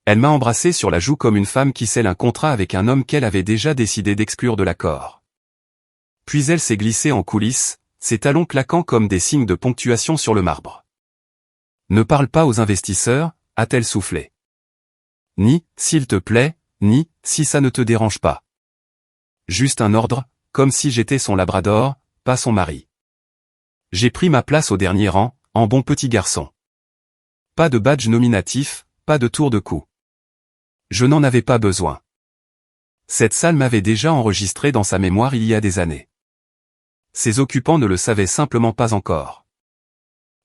Elle m'a embrassé sur la joue comme une femme qui scelle un contrat avec un homme qu'elle avait déjà décidé d'exclure de l'accord. Puis elle s'est glissée en coulisses, ses talons claquant comme des signes de ponctuation sur le marbre. Ne parle pas aux investisseurs, a-t-elle soufflé. Ni, s'il te plaît, ni, si ça ne te dérange pas. Juste un ordre, comme si j'étais son labrador, pas son mari. J'ai pris ma place au dernier rang, en bon petit garçon. Pas de badge nominatif, pas de tour de cou. Je n'en avais pas besoin. Cette salle m'avait déjà enregistré dans sa mémoire il y a des années. Ses occupants ne le savaient simplement pas encore.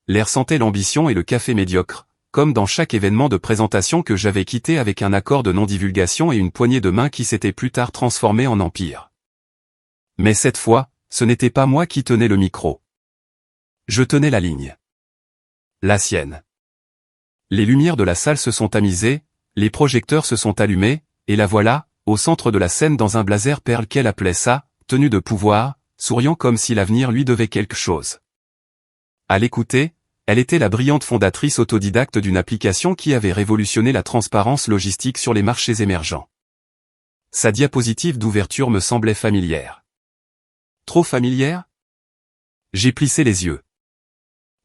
L'air sentait l'ambition et le café médiocre, comme dans chaque événement de présentation que j'avais quitté avec un accord de non-divulgation et une poignée de main qui s'était plus tard transformée en empire. Mais cette fois, ce n'était pas moi qui tenais le micro. Je tenais la ligne. La sienne. Les lumières de la salle se sont tamisées, les projecteurs se sont allumés, et la voilà, au centre de la scène dans un blazer perle qu'elle appelait ça, tenue de pouvoir, souriant comme si l'avenir lui devait quelque chose. À l'écouter, elle était la brillante fondatrice autodidacte d'une application qui avait révolutionné la transparence logistique sur les marchés émergents. Sa diapositive d'ouverture me semblait familière. Trop familière ? J'ai plissé les yeux.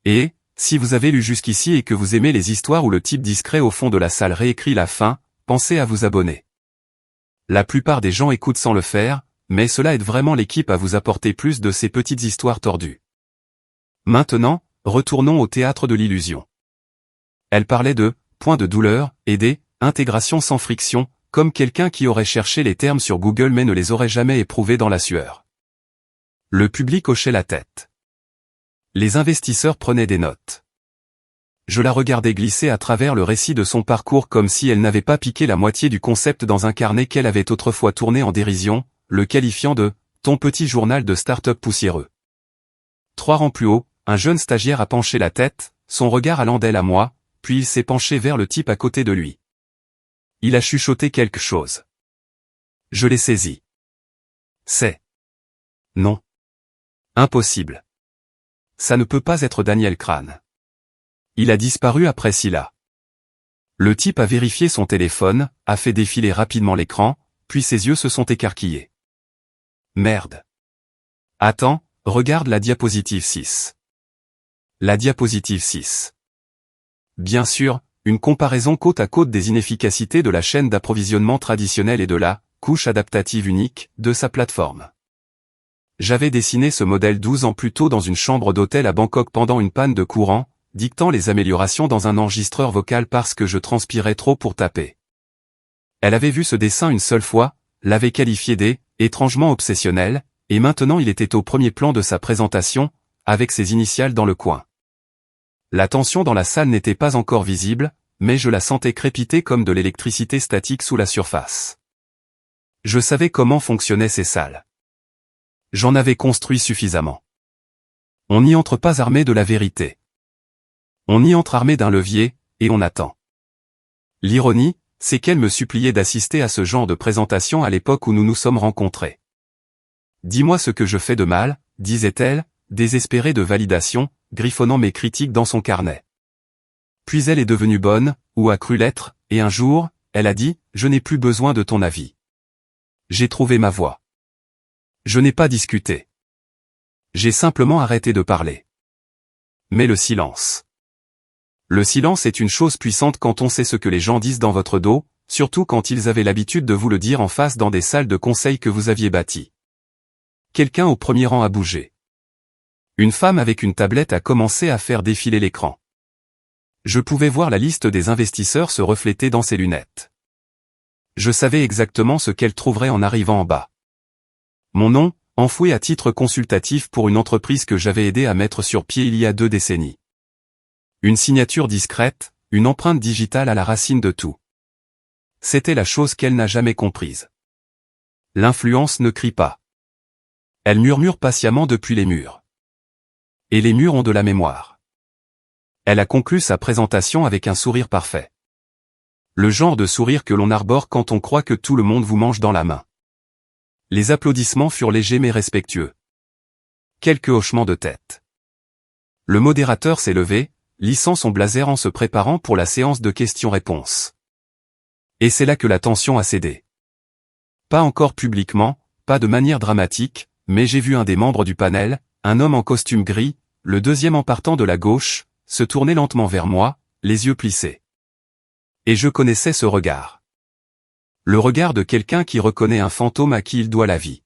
Et, si vous avez lu jusqu'ici et que vous aimez les histoires où le type discret au fond de la salle réécrit la fin, pensez à vous abonner. La plupart des gens écoutent sans le faire, mais cela aide vraiment l'équipe à vous apporter plus de ces petites histoires tordues. Maintenant, retournons au théâtre de l'illusion. Elle parlait de « point de douleur » et des « intégrations sans friction », comme quelqu'un qui aurait cherché les termes sur Google mais ne les aurait jamais éprouvés dans la sueur. Le public hochait la tête. Les investisseurs prenaient des notes. Je la regardais glisser à travers le récit de son parcours comme si elle n'avait pas piqué la moitié du concept dans un carnet qu'elle avait autrefois tourné en dérision, le qualifiant de « ton petit journal de start-up poussiéreux ». 3 rangs plus haut, un jeune stagiaire a penché la tête, son regard allant d'elle à moi, puis il s'est penché vers le type à côté de lui. Il a chuchoté quelque chose. Je l'ai saisi. C'est... Non. Impossible. Ça ne peut pas être Daniel Crane. Il a disparu après Scylla. Le type a vérifié son téléphone, a fait défiler rapidement l'écran, puis ses yeux se sont écarquillés. Merde. Attends, regarde la diapositive 6. La diapositive 6. Bien sûr, une comparaison côte à côte des inefficacités de la chaîne d'approvisionnement traditionnelle et de la couche adaptative unique de sa plateforme. J'avais dessiné ce modèle 12 ans plus tôt dans une chambre d'hôtel à Bangkok pendant une panne de courant, dictant les améliorations dans un enregistreur vocal parce que je transpirais trop pour taper. Elle avait vu ce dessin une seule fois, l'avait qualifié d'« étrangement obsessionnel », et maintenant il était au premier plan de sa présentation, avec ses initiales dans le coin. La tension dans la salle n'était pas encore visible, mais je la sentais crépiter comme de l'électricité statique sous la surface. Je savais comment fonctionnaient ces salles. J'en avais construit suffisamment. On n'y entre pas armé de la vérité. On y entre armé d'un levier, et on attend. L'ironie, c'est qu'elle me suppliait d'assister à ce genre de présentation à l'époque où nous nous sommes rencontrés. Dis-moi ce que je fais de mal, disait-elle, désespérée de validation, griffonnant mes critiques dans son carnet. Puis elle est devenue bonne, ou a cru l'être, et un jour, elle a dit, je n'ai plus besoin de ton avis. J'ai trouvé ma voie. Je n'ai pas discuté. J'ai simplement arrêté de parler. Mais le silence. Le silence est une chose puissante quand on sait ce que les gens disent dans votre dos, surtout quand ils avaient l'habitude de vous le dire en face dans des salles de conseil que vous aviez bâties. Quelqu'un au premier rang a bougé. Une femme avec une tablette a commencé à faire défiler l'écran. Je pouvais voir la liste des investisseurs se refléter dans ses lunettes. Je savais exactement ce qu'elle trouverait en arrivant en bas. Mon nom, enfoui à titre consultatif pour une entreprise que j'avais aidé à mettre sur pied il y a 2 décennies. Une signature discrète, une empreinte digitale à la racine de tout. C'était la chose qu'elle n'a jamais comprise. L'influence ne crie pas. Elle murmure patiemment depuis les murs. Et les murs ont de la mémoire. Elle a conclu sa présentation avec un sourire parfait. Le genre de sourire que l'on arbore quand on croit que tout le monde vous mange dans la main. Les applaudissements furent légers mais respectueux. Quelques hochements de tête. Le modérateur s'est levé, lissant son blazer en se préparant pour la séance de questions-réponses. Et c'est là que la tension a cédé. Pas encore publiquement, pas de manière dramatique, mais j'ai vu un des membres du panel, un homme en costume gris, le deuxième en partant de la gauche, se tourner lentement vers moi, les yeux plissés. Et je connaissais ce regard. Le regard de quelqu'un qui reconnaît un fantôme à qui il doit la vie.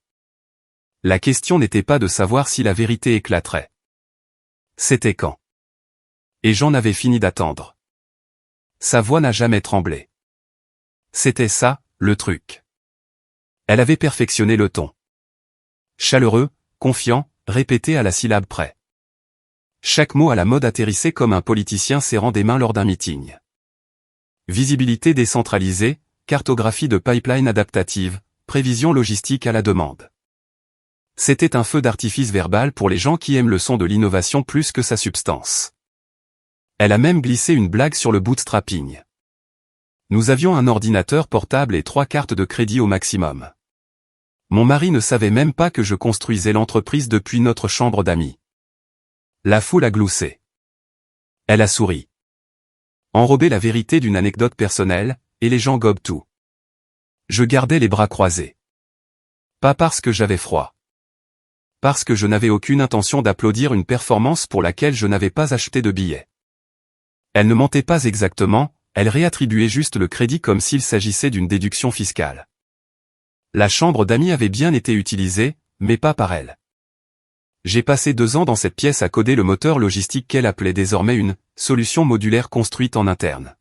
La question n'était pas de savoir si la vérité éclaterait. C'était quand. Et j'en avais fini d'attendre. Sa voix n'a jamais tremblé. C'était ça, le truc. Elle avait perfectionné le ton. Chaleureux, confiant, répété à la syllabe près. Chaque mot à la mode atterrissait comme un politicien serrant des mains lors d'un meeting. Visibilité décentralisée, cartographie de pipeline adaptative, prévision logistique à la demande. C'était un feu d'artifice verbal pour les gens qui aiment le son de l'innovation plus que sa substance. Elle a même glissé une blague sur le bootstrapping. Nous avions un ordinateur portable et 3 cartes de crédit au maximum. Mon mari ne savait même pas que je construisais l'entreprise depuis notre chambre d'amis. La foule a gloussé. Elle a souri. Enrobé la vérité d'une anecdote personnelle, et les gens gobent tout. Je gardais les bras croisés. Pas parce que j'avais froid. Parce que je n'avais aucune intention d'applaudir une performance pour laquelle je n'avais pas acheté de billets. Elle ne mentait pas exactement, elle réattribuait juste le crédit comme s'il s'agissait d'une déduction fiscale. La chambre d'amis avait bien été utilisée, mais pas par elle. J'ai passé 2 ans dans cette pièce à coder le moteur logistique qu'elle appelait désormais une solution modulaire construite en interne.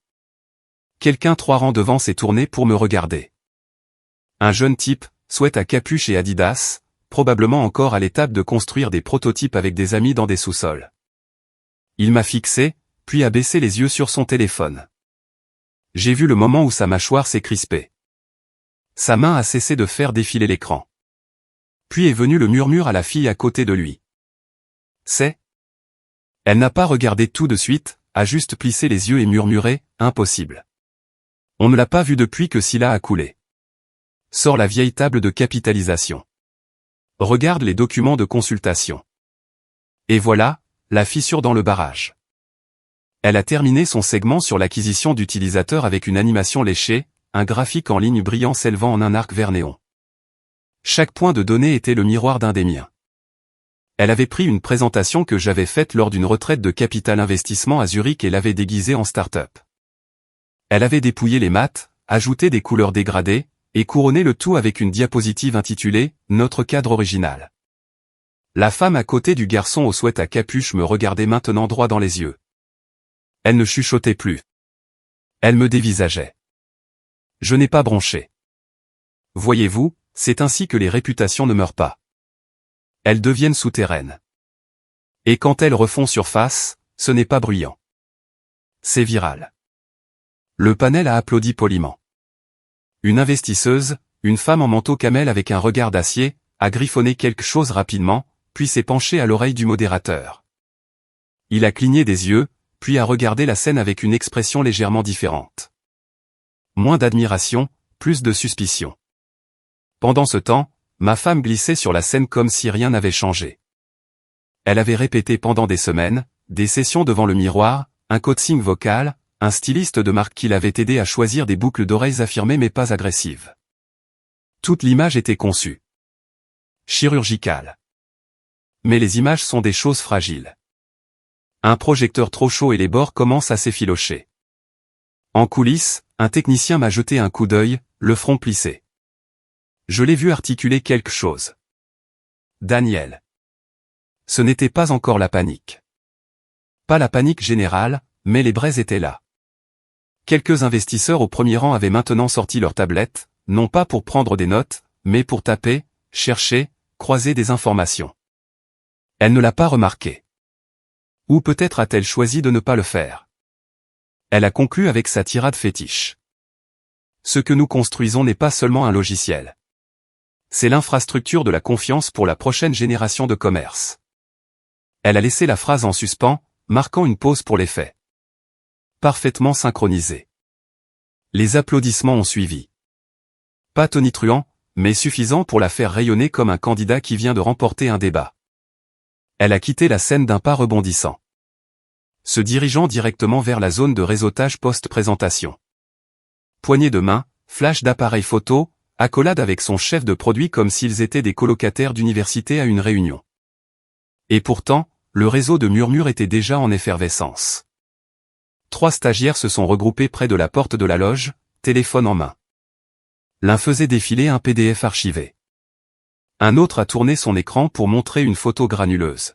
Quelqu'un 3 rangs devant s'est tourné pour me regarder. Un jeune type, sweat à capuche et Adidas, probablement encore à l'étape de construire des prototypes avec des amis dans des sous-sols. Il m'a fixé, puis a baissé les yeux sur son téléphone. J'ai vu le moment où sa mâchoire s'est crispée. Sa main a cessé de faire défiler l'écran. Puis est venu le murmure à la fille à côté de lui. C'est. Elle n'a pas regardé tout de suite, a juste plissé les yeux et murmuré, impossible. On ne l'a pas vu depuis que Scylla a coulé. Sors la vieille table de capitalisation. Regarde les documents de consultation. Et voilà, la fissure dans le barrage. Elle a terminé son segment sur l'acquisition d'utilisateurs avec une animation léchée, un graphique en ligne brillant s'élevant en un arc vert néon. Chaque point de données était le miroir d'un des miens. Elle avait pris une présentation que j'avais faite lors d'une retraite de capital investissement à Zurich et l'avait déguisée en start-up. Elle avait dépouillé les maths, ajouté des couleurs dégradées, et couronné le tout avec une diapositive intitulée « Notre cadre original ». La femme à côté du garçon au sweat à capuche me regardait maintenant droit dans les yeux. Elle ne chuchotait plus. Elle me dévisageait. Je n'ai pas bronché. Voyez-vous, c'est ainsi que les réputations ne meurent pas. Elles deviennent souterraines. Et quand elles refont surface, ce n'est pas bruyant. C'est viral. Le panel a applaudi poliment. Une investisseuse, une femme en manteau camel avec un regard d'acier, a griffonné quelque chose rapidement, puis s'est penchée à l'oreille du modérateur. Il a cligné des yeux, puis a regardé la scène avec une expression légèrement différente. Moins d'admiration, plus de suspicion. Pendant ce temps, ma femme glissait sur la scène comme si rien n'avait changé. Elle avait répété pendant des semaines, des sessions devant le miroir, un coaching vocal, un styliste de marque qui l'avait aidé à choisir des boucles d'oreilles affirmées mais pas agressives. Toute l'image était conçue. Chirurgicale. Mais les images sont des choses fragiles. Un projecteur trop chaud et les bords commencent à s'effilocher. En coulisses, un technicien m'a jeté un coup d'œil, le front plissé. Je l'ai vu articuler quelque chose. Daniel. Ce n'était pas encore la panique. Pas la panique générale, mais les braises étaient là. Quelques investisseurs au premier rang avaient maintenant sorti leurs tablettes, non pas pour prendre des notes, mais pour taper, chercher, croiser des informations. Elle ne l'a pas remarqué. Ou peut-être a-t-elle choisi de ne pas le faire. Elle a conclu avec sa tirade fétiche. Ce que nous construisons n'est pas seulement un logiciel. C'est l'infrastructure de la confiance pour la prochaine génération de commerce. Elle a laissé la phrase en suspens, marquant une pause pour les faits. Parfaitement synchronisé. Les applaudissements ont suivi. Pas tonitruant, mais suffisant pour la faire rayonner comme un candidat qui vient de remporter un débat. Elle a quitté la scène d'un pas rebondissant, se dirigeant directement vers la zone de réseautage post-présentation. poignée de main, flash d'appareil photo, accolade avec son chef de produit comme s'ils étaient des colocataires d'université à une réunion. Et pourtant, le réseau de Murmure était déjà en effervescence. 3 stagiaires se sont regroupés près de la porte de la loge, téléphone en main. L'un faisait défiler un PDF archivé. Un autre a tourné son écran pour montrer une photo granuleuse.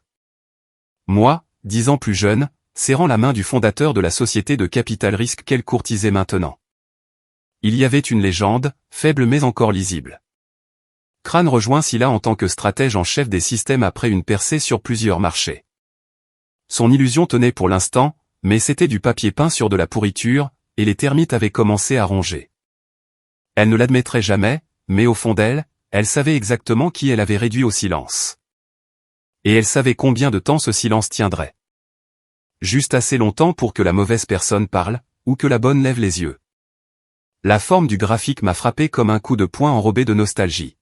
Moi, 10 ans plus jeune, serrant la main du fondateur de la société de capital risque qu'elle courtisait maintenant. Il y avait une légende, faible mais encore lisible. Crane rejoint Scylla en tant que stratège en chef des systèmes après une percée sur plusieurs marchés. Son illusion tenait pour l'instant, mais c'était du papier peint sur de la pourriture, et les termites avaient commencé à ronger. Elle ne l'admettrait jamais, mais au fond d'elle, elle savait exactement qui elle avait réduit au silence. Et elle savait combien de temps ce silence tiendrait. Juste assez longtemps pour que la mauvaise personne parle, ou que la bonne lève les yeux. La forme du graphique m'a frappé comme un coup de poing enrobé de nostalgie.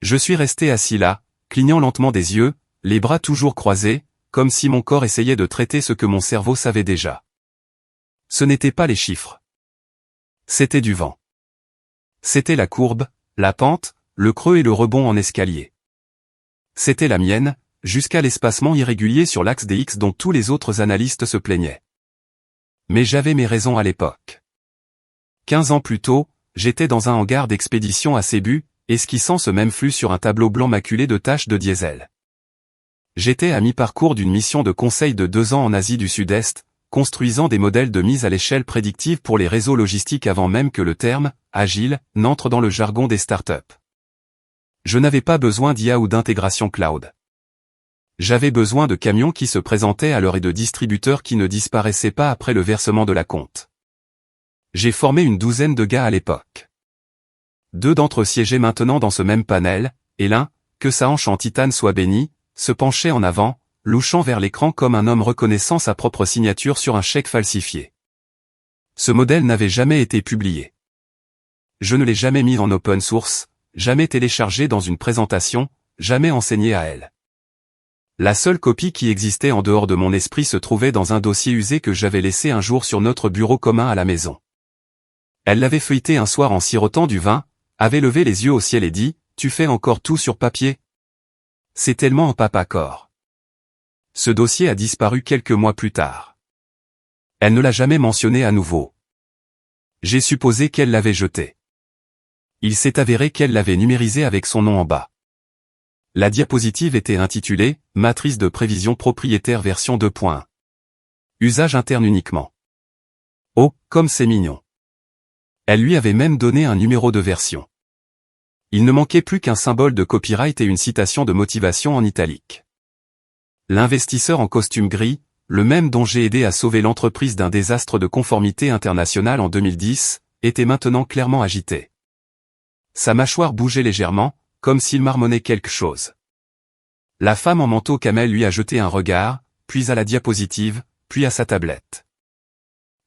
Je suis resté assis là, clignant lentement des yeux, les bras toujours croisés, comme si mon corps essayait de traiter ce que mon cerveau savait déjà. Ce n'étaient pas les chiffres. C'était du vent. C'était la courbe, la pente, le creux et le rebond en escalier. C'était la mienne, jusqu'à l'espacement irrégulier sur l'axe des X dont tous les autres analystes se plaignaient. Mais j'avais mes raisons à l'époque. 15 ans plus tôt, j'étais dans un hangar d'expédition à Cebu, esquissant ce même flux sur un tableau blanc maculé de taches de diesel. J'étais à mi-parcours d'une mission de conseil de 2 ans en Asie du Sud-Est, construisant des modèles de mise à l'échelle prédictive pour les réseaux logistiques avant même que le terme « agile » n'entre dans le jargon des startups. Je n'avais pas besoin d'IA ou d'intégration cloud. J'avais besoin de camions qui se présentaient à l'heure et de distributeurs qui ne disparaissaient pas après le versement de la compte. J'ai formé une douzaine de gars à l'époque. 2 d'entre eux siégeaient maintenant dans ce même panel, et l'un, que sa hanche en titane soit bénie, se penchait en avant, louchant vers l'écran comme un homme reconnaissant sa propre signature sur un chèque falsifié. Ce modèle n'avait jamais été publié. Je ne l'ai jamais mis en open source, jamais téléchargé dans une présentation, jamais enseigné à elle. La seule copie qui existait en dehors de mon esprit se trouvait dans un dossier usé que j'avais laissé un jour sur notre bureau commun à la maison. Elle l'avait feuilleté un soir en sirotant du vin, avait levé les yeux au ciel et dit « Tu fais encore tout sur papier ?» C'est tellement en papa-corps. Ce dossier a disparu quelques mois plus tard. Elle ne l'a jamais mentionné à nouveau. J'ai supposé qu'elle l'avait jeté. Il s'est avéré qu'elle l'avait numérisé avec son nom en bas. La diapositive était intitulée « Matrice de prévision propriétaire version 2.1 ». Usage interne uniquement. Oh, comme c'est mignon. Elle lui avait même donné un numéro de version. Il ne manquait plus qu'un symbole de copyright et une citation de motivation en italique. L'investisseur en costume gris, le même dont j'ai aidé à sauver l'entreprise d'un désastre de conformité internationale en 2010, était maintenant clairement agité. Sa mâchoire bougeait légèrement, comme s'il marmonnait quelque chose. La femme en manteau camel lui a jeté un regard, puis à la diapositive, puis à sa tablette.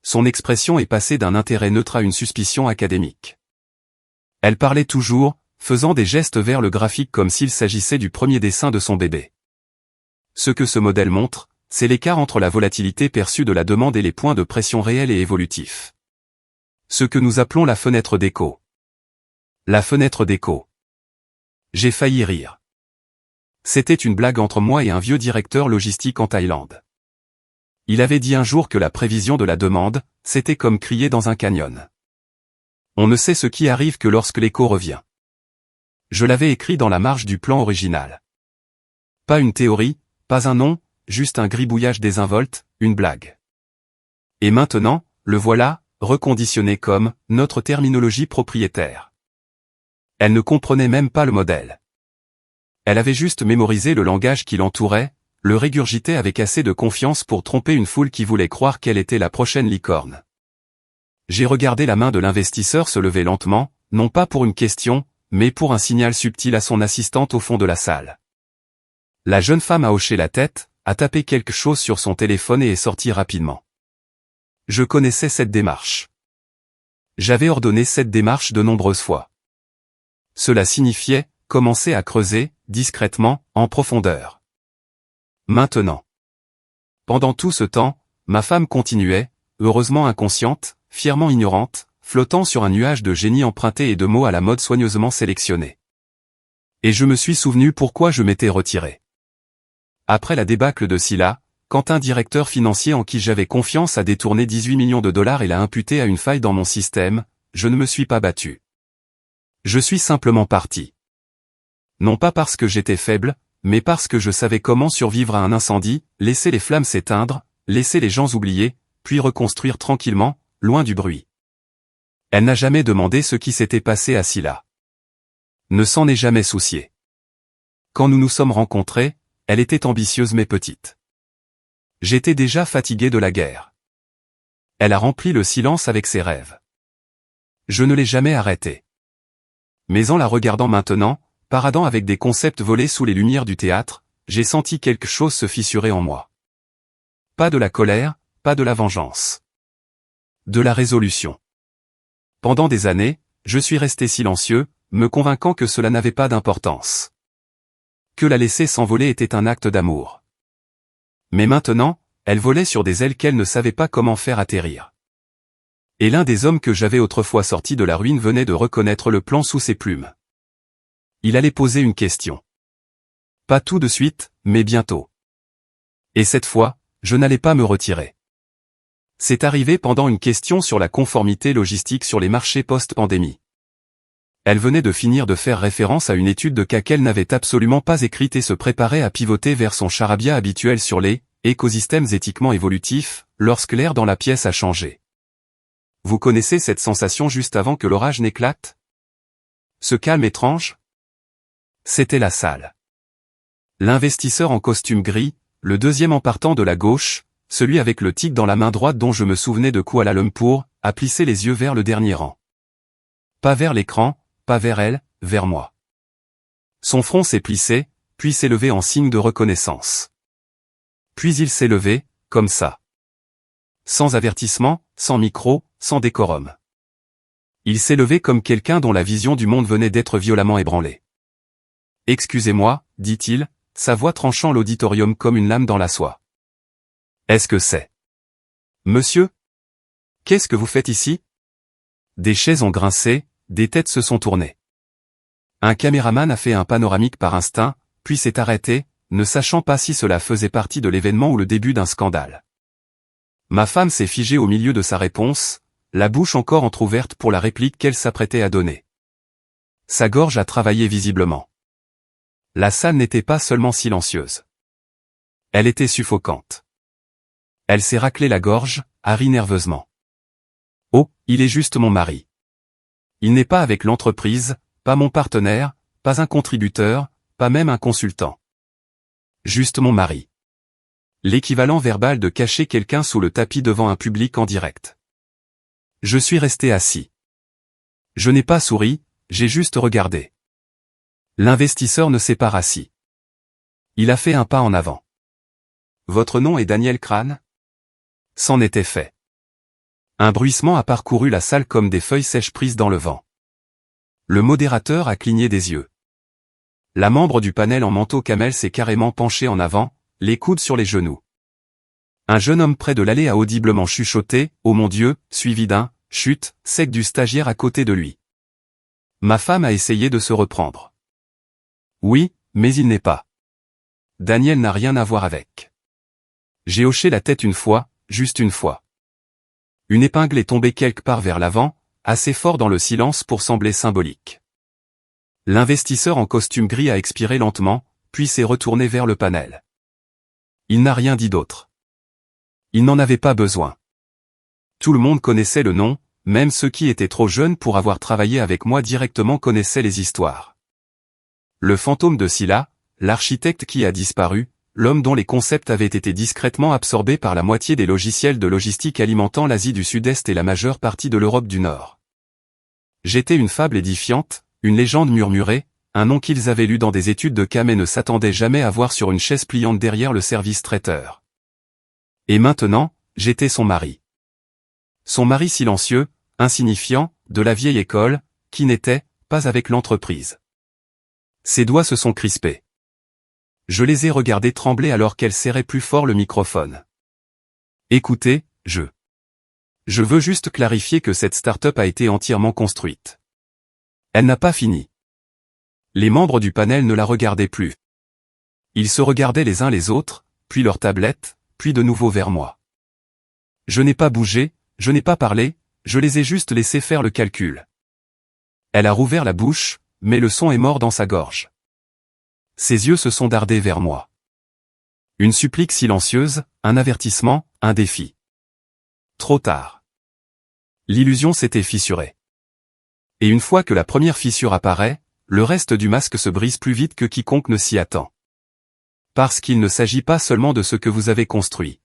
Son expression est passée d'un intérêt neutre à une suspicion académique. Elle parlait toujours, faisant des gestes vers le graphique comme s'il s'agissait du premier dessin de son bébé. Ce que ce modèle montre, c'est l'écart entre la volatilité perçue de la demande et les points de pression réels et évolutifs. Ce que nous appelons la fenêtre d'écho. La fenêtre d'écho. J'ai failli rire. C'était une blague entre moi et un vieux directeur logistique en Thaïlande. Il avait dit un jour que la prévision de la demande, c'était comme crier dans un canyon. On ne sait ce qui arrive que lorsque l'écho revient. Je l'avais écrit dans la marge du plan original. Pas une théorie, pas un nom, juste un gribouillage désinvolte, une blague. Et maintenant, le voilà, reconditionné comme notre terminologie propriétaire. Elle ne comprenait même pas le modèle. Elle avait juste mémorisé le langage qui l'entourait, le régurgitait avec assez de confiance pour tromper une foule qui voulait croire qu'elle était la prochaine licorne. J'ai regardé la main de l'investisseur se lever lentement, non pas pour une question, mais pour un signal subtil à son assistante au fond de la salle. La jeune femme a hoché la tête, a tapé quelque chose sur son téléphone et est sortie rapidement. Je connaissais cette démarche. J'avais ordonné cette démarche de nombreuses fois. Cela signifiait, commencer à creuser, discrètement, en profondeur. Maintenant. Pendant tout ce temps, ma femme continuait, heureusement inconsciente, fièrement ignorante, flottant sur un nuage de génie emprunté et de mots à la mode soigneusement sélectionnés. Et je me suis souvenu pourquoi je m'étais retiré. Après la débâcle de Scylla, quand un directeur financier en qui j'avais confiance a détourné 18 millions de dollars et l'a imputé à une faille dans mon système, je ne me suis pas battu. Je suis simplement parti. Non pas parce que j'étais faible, mais parce que je savais comment survivre à un incendie, laisser les flammes s'éteindre, laisser les gens oublier, puis reconstruire tranquillement, loin du bruit. Elle n'a jamais demandé ce qui s'était passé à Scylla. Ne s'en est jamais souciée. Quand nous nous sommes rencontrés, elle était ambitieuse mais petite. J'étais déjà fatigué de la guerre. Elle a rempli le silence avec ses rêves. Je ne l'ai jamais arrêtée. Mais en la regardant maintenant, paradant avec des concepts volés sous les lumières du théâtre, j'ai senti quelque chose se fissurer en moi. Pas de la colère, pas de la vengeance. De la résolution. Pendant des années, je suis resté silencieux, me convainquant que cela n'avait pas d'importance. Que la laisser s'envoler était un acte d'amour. Mais maintenant, elle volait sur des ailes qu'elle ne savait pas comment faire atterrir. Et l'un des hommes que j'avais autrefois sortis de la ruine venait de reconnaître le plan sous ses plumes. Il allait poser une question. Pas tout de suite, mais bientôt. Et cette fois, je n'allais pas me retirer. C'est arrivé pendant une question sur la conformité logistique sur les marchés post-pandémie. Elle venait de finir de faire référence à une étude de cas qu'elle n'avait absolument pas écrite et se préparait à pivoter vers son charabia habituel sur les écosystèmes éthiquement évolutifs, lorsque l'air dans la pièce a changé. Vous connaissez cette sensation juste avant que l'orage n'éclate? Ce calme étrange? C'était la salle. L'investisseur en costume gris, le deuxième en partant de la gauche, celui avec le tic dans la main droite dont je me souvenais de Kuala Lumpur, a plissé les yeux vers le dernier rang. Pas vers l'écran, pas vers elle, vers moi. Son front s'est plissé, puis s'est levé en signe de reconnaissance. Puis il s'est levé, comme ça. Sans avertissement, sans micro, sans décorum. Il s'est levé comme quelqu'un dont la vision du monde venait d'être violemment ébranlée. « Excusez-moi, dit-il, sa voix tranchant l'auditorium comme une lame dans la soie. Est-ce que c'est? Monsieur? Qu'est-ce que vous faites ici? Des chaises ont grincé, des têtes se sont tournées. Un caméraman a fait un panoramique par instinct, puis s'est arrêté, ne sachant pas si cela faisait partie de l'événement ou le début d'un scandale. Ma femme s'est figée au milieu de sa réponse, la bouche encore entr'ouverte pour la réplique qu'elle s'apprêtait à donner. Sa gorge a travaillé visiblement. La salle n'était pas seulement silencieuse. Elle était suffocante. Elle s'est raclée la gorge, a ri nerveusement. Oh, il est juste mon mari. Il n'est pas avec l'entreprise, pas mon partenaire, pas un contributeur, pas même un consultant. Juste mon mari. L'équivalent verbal de cacher quelqu'un sous le tapis devant un public en direct. Je suis resté assis. Je n'ai pas souri, j'ai juste regardé. L'investisseur ne s'est pas rassis. Il a fait un pas en avant. Votre nom est Daniel Crane? C'en était fait. Un bruissement a parcouru la salle comme des feuilles sèches prises dans le vent. Le modérateur a cligné des yeux. La membre du panel en manteau camel s'est carrément penchée en avant, les coudes sur les genoux. Un jeune homme près de l'allée a audiblement chuchoté, « Oh mon Dieu », suivi d'un « chut » sec du stagiaire à côté de lui. Ma femme a essayé de se reprendre. Oui, mais il n'est pas. Daniel n'a rien à voir avec. J'ai hoché la tête une fois, juste une fois. Une épingle est tombée quelque part vers l'avant, assez fort dans le silence pour sembler symbolique. L'investisseur en costume gris a expiré lentement, puis s'est retourné vers le panel. Il n'a rien dit d'autre. Il n'en avait pas besoin. Tout le monde connaissait le nom, même ceux qui étaient trop jeunes pour avoir travaillé avec moi directement connaissaient les histoires. Le fantôme de Scylla, l'architecte qui a disparu, l'homme dont les concepts avaient été discrètement absorbés par la moitié des logiciels de logistique alimentant l'Asie du Sud-Est et la majeure partie de l'Europe du Nord. J'étais une fable édifiante, une légende murmurée, un nom qu'ils avaient lu dans des études de cas mais ne s'attendaient jamais à voir sur une chaise pliante derrière le service traiteur. Et maintenant, j'étais son mari. Son mari silencieux, insignifiant, de la vieille école, qui n'était pas avec l'entreprise. Ses doigts se sont crispés. Je les ai regardés trembler alors qu'elle serrait plus fort le microphone. Écoutez, Je veux juste clarifier que cette start-up a été entièrement construite. Elle n'a pas fini. Les membres du panel ne la regardaient plus. Ils se regardaient les uns les autres, puis leur tablette, puis de nouveau vers moi. Je n'ai pas bougé, je n'ai pas parlé, je les ai juste laissés faire le calcul. Elle a rouvert la bouche, mais le son est mort dans sa gorge. Ses yeux se sont dardés vers moi. Une supplique silencieuse, un avertissement, un défi. Trop tard. L'illusion s'était fissurée. Et une fois que la première fissure apparaît, le reste du masque se brise plus vite que quiconque ne s'y attend. Parce qu'il ne s'agit pas seulement de ce que vous avez construit.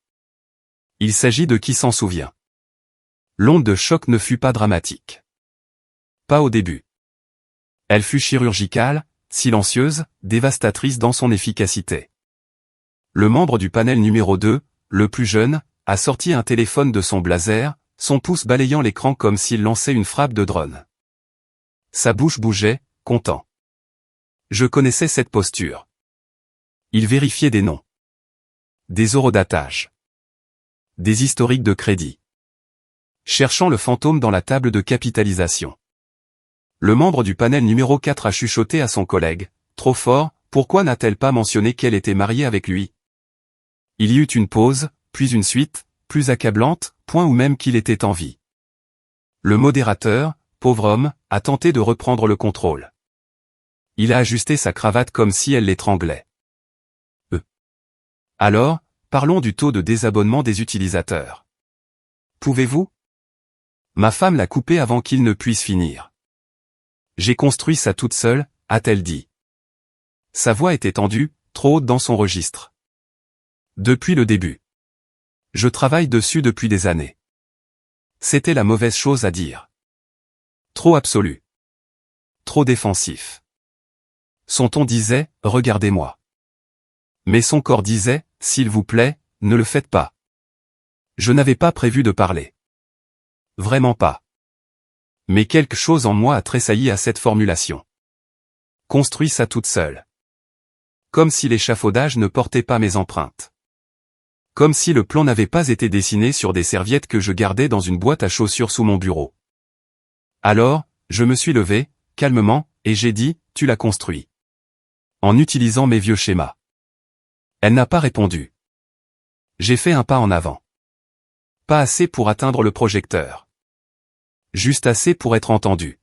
Il s'agit de qui s'en souvient. L'onde de choc ne fut pas dramatique. Pas au début. Elle fut chirurgicale, silencieuse, dévastatrice dans son efficacité. Le membre du panel numéro 2, le plus jeune, a sorti un téléphone de son blazer, son pouce balayant l'écran comme s'il lançait une frappe de drone. Sa bouche bougeait, content. Je connaissais cette posture. Il vérifiait des noms. Des horodatage. Des historiques de crédit. Cherchant le fantôme dans la table de capitalisation. Le membre du panel numéro 4 a chuchoté à son collègue, trop fort, pourquoi n'a-t-elle pas mentionné qu'elle était mariée avec lui? Il y eut une pause, puis une suite, plus accablante, point ou même qu'il était en vie. Le modérateur, pauvre homme, a tenté de reprendre le contrôle. Il a ajusté sa cravate comme si elle l'étranglait. Alors, parlons du taux de désabonnement des utilisateurs. Pouvez-vous? Ma femme l'a coupé avant qu'il ne puisse finir. J'ai construit ça toute seule, a-t-elle dit. Sa voix était tendue, trop haute dans son registre. Depuis le début. Je travaille dessus depuis des années. C'était la mauvaise chose à dire. Trop absolu. Trop défensif. Son ton disait, regardez-moi. Mais son corps disait, s'il vous plaît, ne le faites pas. Je n'avais pas prévu de parler. Vraiment pas. Mais quelque chose en moi a tressailli à cette formulation. Construis ça toute seule. Comme si l'échafaudage ne portait pas mes empreintes. Comme si le plan n'avait pas été dessiné sur des serviettes que je gardais dans une boîte à chaussures sous mon bureau. Alors, je me suis levé, calmement, et j'ai dit, tu l'as construit. En utilisant mes vieux schémas. Elle n'a pas répondu. J'ai fait un pas en avant. Pas assez pour atteindre le projecteur. Juste assez pour être entendu.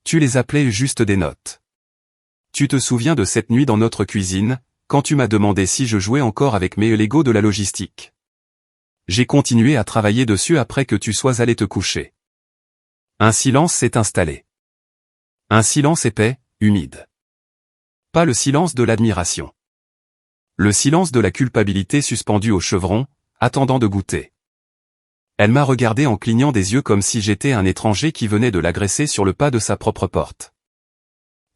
Tu les appelais juste des notes. Tu te souviens de cette nuit dans notre cuisine, quand tu m'as demandé si je jouais encore avec mes Lego de la logistique. J'ai continué à travailler dessus après que tu sois allé te coucher. Un silence s'est installé. Un silence épais, humide. Pas le silence de l'admiration. Le silence de la culpabilité suspendue au chevron, attendant de goûter. Elle m'a regardé en clignant des yeux comme si j'étais un étranger qui venait de l'agresser sur le pas de sa propre porte.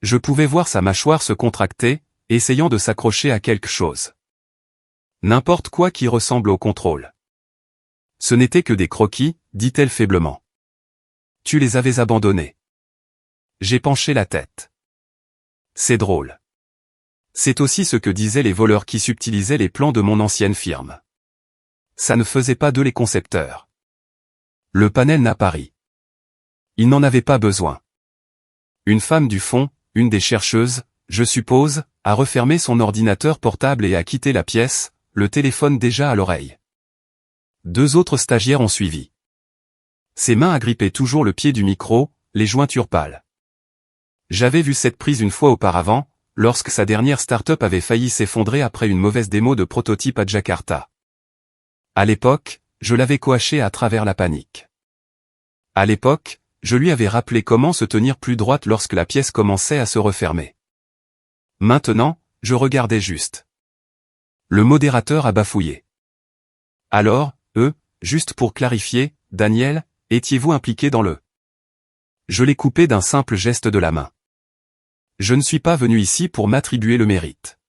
Je pouvais voir sa mâchoire se contracter, essayant de s'accrocher à quelque chose. N'importe quoi qui ressemble au contrôle. Ce n'était que des croquis, dit-elle faiblement. Tu les avais abandonnés. J'ai penché la tête. C'est drôle. C'est aussi ce que disaient les voleurs qui subtilisaient les plans de mon ancienne firme. Ça ne faisait pas d'eux les concepteurs. Le panel n'a pas ri. Il n'en avait pas besoin. Une femme du fond, une des chercheuses, je suppose, a refermé son ordinateur portable et a quitté la pièce, le téléphone déjà à l'oreille. 2 autres stagiaires ont suivi. Ses mains agrippaient toujours le pied du micro, les jointures pâles. J'avais vu cette prise une fois auparavant, lorsque sa dernière start-up avait failli s'effondrer après une mauvaise démo de prototype à Jakarta. À l'époque, je l'avais coaché à travers la panique. À l'époque, je lui avais rappelé comment se tenir plus droite lorsque la pièce commençait à se refermer. Maintenant, je regardais juste. Le modérateur a bafouillé. Alors, juste pour clarifier, Daniel, étiez-vous impliqué dans le... Je l'ai coupé d'un simple geste de la main. Je ne suis pas venu ici pour m'attribuer le mérite.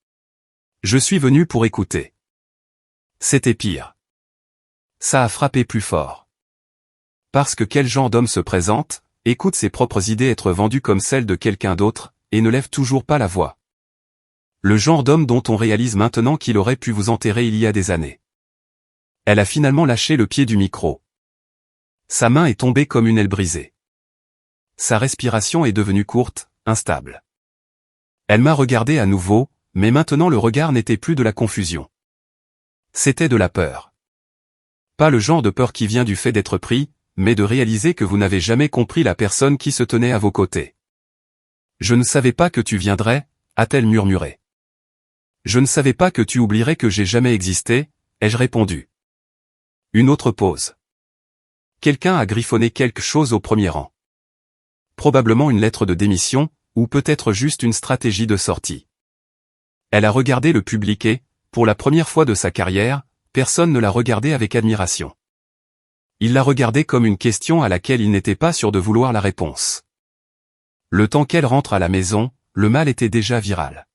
Je suis venu pour écouter. C'était pire. Ça a frappé plus fort. Parce que quel genre d'homme se présente, écoute ses propres idées être vendues comme celles de quelqu'un d'autre, et ne lève toujours pas la voix. Le genre d'homme dont on réalise maintenant qu'il aurait pu vous enterrer il y a des années. Elle a finalement lâché le pied du micro. Sa main est tombée comme une aile brisée. Sa respiration est devenue courte, instable. Elle m'a regardé à nouveau, mais maintenant le regard n'était plus de la confusion. C'était de la peur. Pas le genre de peur qui vient du fait d'être pris, mais de réaliser que vous n'avez jamais compris la personne qui se tenait à vos côtés. Je ne savais pas que tu viendrais, a-t-elle murmuré. Je ne savais pas que tu oublierais que j'ai jamais existé, ai-je répondu. Une autre pause. Quelqu'un a griffonné quelque chose au premier rang. Probablement une lettre de démission, ou peut-être juste une stratégie de sortie. Elle a regardé le public et, pour la première fois de sa carrière, personne ne l'a regardé avec admiration. Il l'a regardé comme une question à laquelle il n'était pas sûr de vouloir la réponse. Le temps qu'elle rentre à la maison, le mal était déjà viral.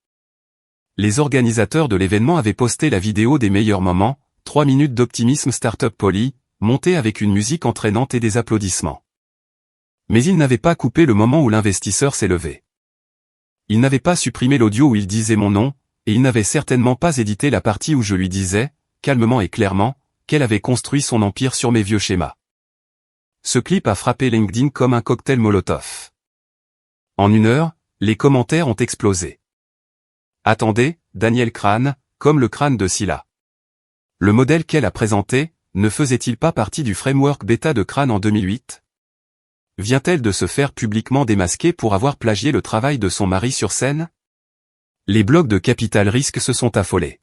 Les organisateurs de l'événement avaient posté la vidéo des meilleurs moments, 3 minutes d'optimisme Startup Poly, montée avec une musique entraînante et des applaudissements. Mais ils n'avaient pas coupé le moment où l'investisseur s'est levé. Ils n'avaient pas supprimé l'audio où il disait mon nom, et ils n'avaient certainement pas édité la partie où je lui disais, calmement et clairement, qu'elle avait construit son empire sur mes vieux schémas. Ce clip a frappé LinkedIn comme un cocktail Molotov. En 1 heure, les commentaires ont explosé. Attendez, Daniel Crane, comme le crâne de Scylla. Le modèle qu'elle a présenté, ne faisait-il pas partie du framework bêta de Crane en 2008 ? Vient-elle de se faire publiquement démasquer pour avoir plagié le travail de son mari sur scène ? Les blogs de Capital Risque se sont affolés.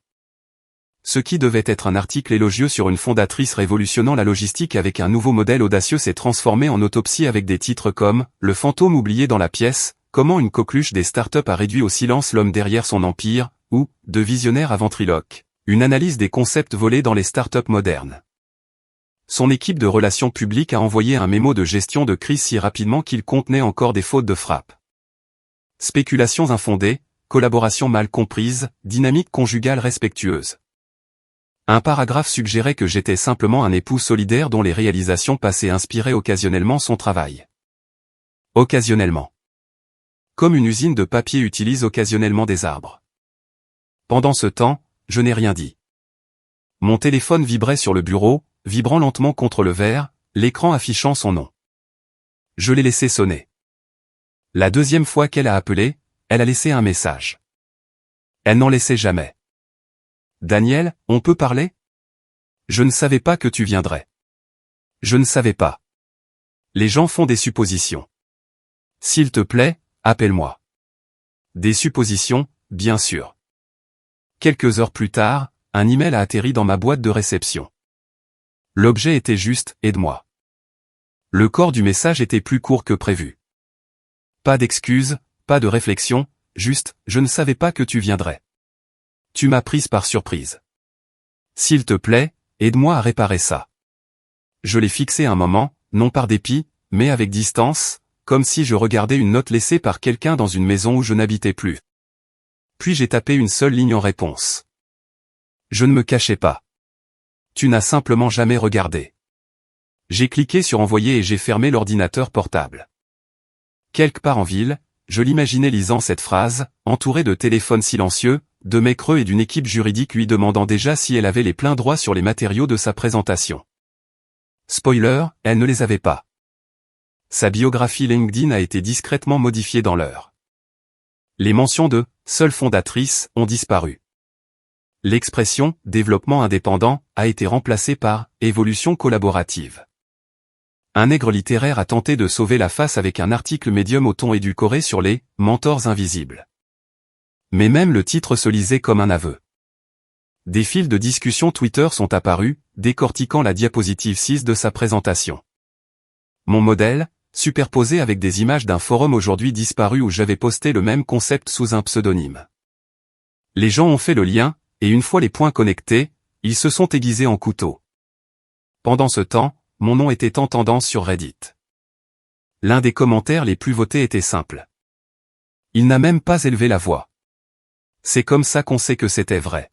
Ce qui devait être un article élogieux sur une fondatrice révolutionnant la logistique avec un nouveau modèle audacieux s'est transformé en autopsie avec des titres comme « Le fantôme oublié dans la pièce », « Comment une coqueluche des startups a réduit au silence l'homme derrière son empire » ou « De visionnaire à ventriloque », une analyse des concepts volés dans les startups modernes. Son équipe de relations publiques a envoyé un mémo de gestion de crise si rapidement qu'il contenait encore des fautes de frappe. Spéculations infondées, collaboration mal comprise, dynamique conjugale respectueuse. Un paragraphe suggérait que j'étais simplement un époux solidaire dont les réalisations passées inspiraient occasionnellement son travail. Occasionnellement. Comme une usine de papier utilise occasionnellement des arbres. Pendant ce temps, je n'ai rien dit. Mon téléphone vibrait sur le bureau, vibrant lentement contre le verre, l'écran affichant son nom. Je l'ai laissé sonner. La deuxième fois qu'elle a appelé, elle a laissé un message. Elle n'en laissait jamais. Daniel, on peut parler ? Je ne savais pas que tu viendrais. Je ne savais pas. Les gens font des suppositions. S'il te plaît, appelle-moi. Des suppositions, bien sûr. Quelques heures plus tard, un email a atterri dans ma boîte de réception. L'objet était juste « Aide-moi ». Le corps du message était plus court que prévu. Pas d'excuses, pas de réflexion, juste « Je ne savais pas que tu viendrais. Tu m'as prise par surprise. S'il te plaît, aide-moi à réparer ça. » Je l'ai fixé un moment, non par dépit, mais avec distance, comme si je regardais une note laissée par quelqu'un dans une maison où je n'habitais plus. Puis j'ai tapé une seule ligne en réponse. Je ne me cachais pas. Tu n'as simplement jamais regardé. J'ai cliqué sur envoyer et j'ai fermé l'ordinateur portable. Quelque part en ville, je l'imaginais lisant cette phrase, entouré de téléphones silencieux, de mails creux et d'une équipe juridique lui demandant déjà si elle avait les pleins droits sur les matériaux de sa présentation. Spoiler, elle ne les avait pas. Sa biographie LinkedIn a été discrètement modifiée dans l'heure. Les mentions de « seule fondatrice » ont disparu. L'expression « développement indépendant » a été remplacée par « évolution collaborative ». Un nègre littéraire a tenté de sauver la face avec un article médium au ton édulcoré sur les « mentors invisibles ». Mais même le titre se lisait comme un aveu. Des fils de discussion Twitter sont apparus, décortiquant la diapositive 6 de sa présentation. Mon modèle, superposé avec des images d'un forum aujourd'hui disparu où j'avais posté le même concept sous un pseudonyme. Les gens ont fait le lien, et une fois les points connectés, ils se sont aiguisés en couteau. Pendant ce temps, mon nom était en tendance sur Reddit. L'un des commentaires les plus votés était simple. Il n'a même pas élevé la voix. C'est comme ça qu'on sait que c'était vrai.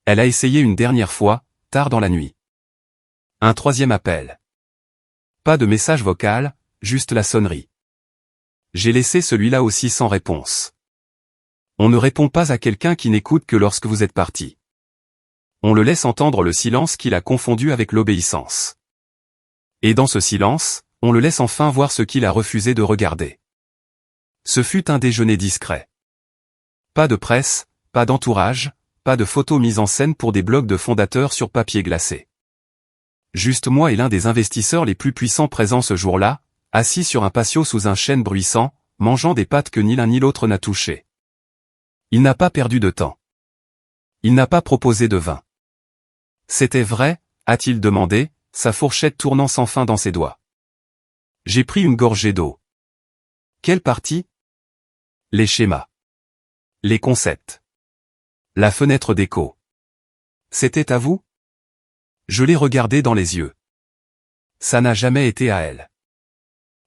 Elle a essayé une dernière fois, tard dans la nuit. Un troisième appel. Pas de message vocal, juste la sonnerie. J'ai laissé celui-là aussi sans réponse. On ne répond pas à quelqu'un qui n'écoute que lorsque vous êtes parti. On le laisse entendre le silence qu'il a confondu avec l'obéissance. Et dans ce silence, on le laisse enfin voir ce qu'il a refusé de regarder. Ce fut un déjeuner discret. Pas de presse, pas d'entourage, pas de photos mises en scène pour des blogs de fondateurs sur papier glacé. Juste moi et l'un des investisseurs les plus puissants présents ce jour-là, assis sur un patio sous un chêne bruissant, mangeant des pâtes que ni l'un ni l'autre n'a touchées. Il n'a pas perdu de temps. Il n'a pas proposé de vin. C'était vrai, a-t-il demandé, sa fourchette tournant sans fin dans ses doigts. J'ai pris une gorgée d'eau. Quelle partie? Les schémas. Les concepts. La fenêtre d'écho. C'était à vous? Je l'ai regardé dans les yeux. Ça n'a jamais été à elle.